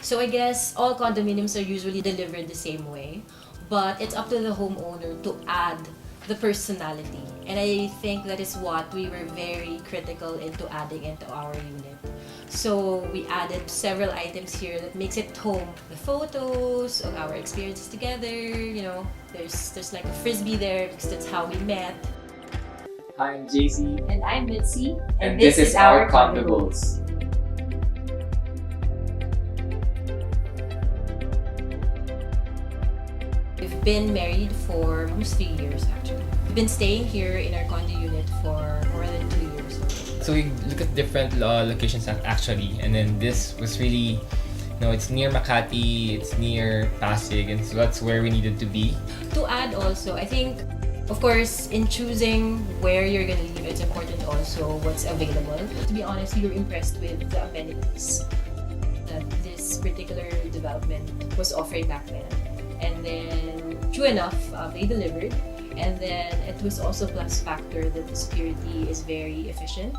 So I guess all condominiums are usually delivered the same way, but it's up to the homeowner to add the personality. And I think that is what we were very critical into adding into our unit. So we added several items here that makes it home. The photos of our experiences together, there's like a frisbee there because that's how we met. I'm JC. And I'm Mitzie. And this is our Condo Goals. We've been married for almost 3 years actually. We've been staying here in our condo unit for more than 2 years already. So we look at different locations actually, and then this was really, it's near Makati, it's near Pasig, and so that's where we needed to be. To add also, I think, of course, in choosing where you're gonna live, it's important also what's available. To be honest, we were impressed with the amenities that this particular development was offering back then. And then, true enough, they delivered. And then it was also a plus factor that the security is very efficient.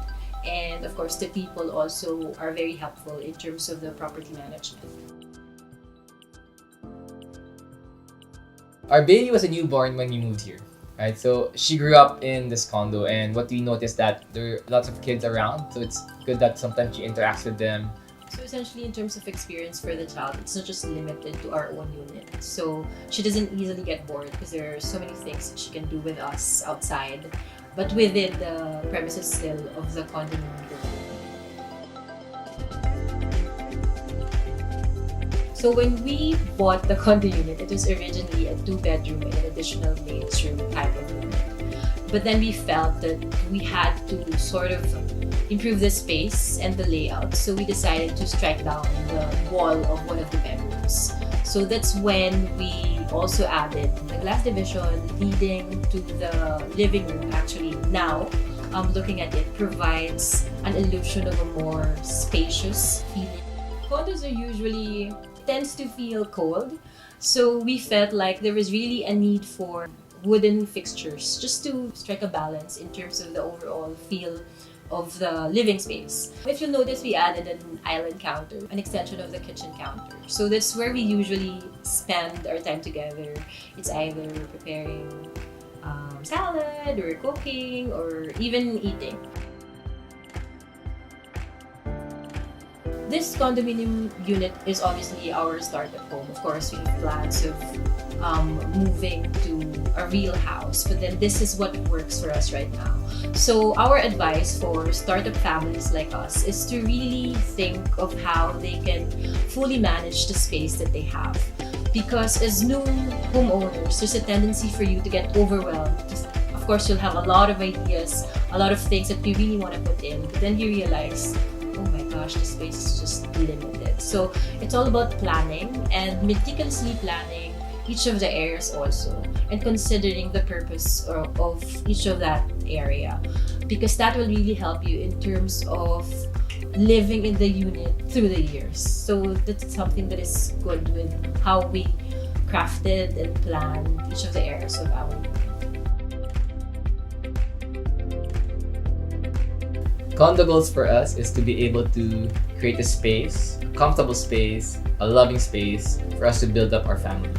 And of course, the people also are very helpful in terms of the property management. Our baby was a newborn when we moved here, right? So she grew up in this condo, and what we noticed that there are lots of kids around, so it's good that sometimes she interacts with them. So essentially, in terms of experience for the child, it's not just limited to our own unit. So she doesn't easily get bored because there are so many things that she can do with us outside, but within the premises still of the condominium building. So when we bought the condo unit, it was originally a 2-bedroom and an additional maid's room type of unit. But then we felt that we had to sort of improve the space and the layout. So we decided to strike down the wall of one of the bedrooms. So that's when we also added the glass division leading to the living room. Actually, now, looking at it, provides an illusion of a more spacious feeling. Condos are usually tends to feel cold. So we felt like there was really a need for wooden fixtures just to strike a balance in terms of the overall feel of the living space. If you'll notice, we added an island counter, an extension of the kitchen counter. So that's where we usually spend our time together. It's either preparing salad or cooking or even eating. This condominium unit is obviously our startup home. Of course, we have plans of moving to a real house, but then this is what works for us right now. So our advice for startup families like us is to really think of how they can fully manage the space that they have. Because as new homeowners, there's a tendency for you to get overwhelmed. Of course, you'll have a lot of ideas, a lot of things that you really want to put in, but then you realize, oh my gosh, the space is just limited. So it's all about planning and meticulously planning each of the areas also, and considering the purpose of each of that area, because that will really help you in terms of living in the unit through the years. So that's something that is good with how we crafted and planned each of the areas of our unit. Condo goals for us is to be able to create a space, a comfortable space, a loving space for us to build up our family.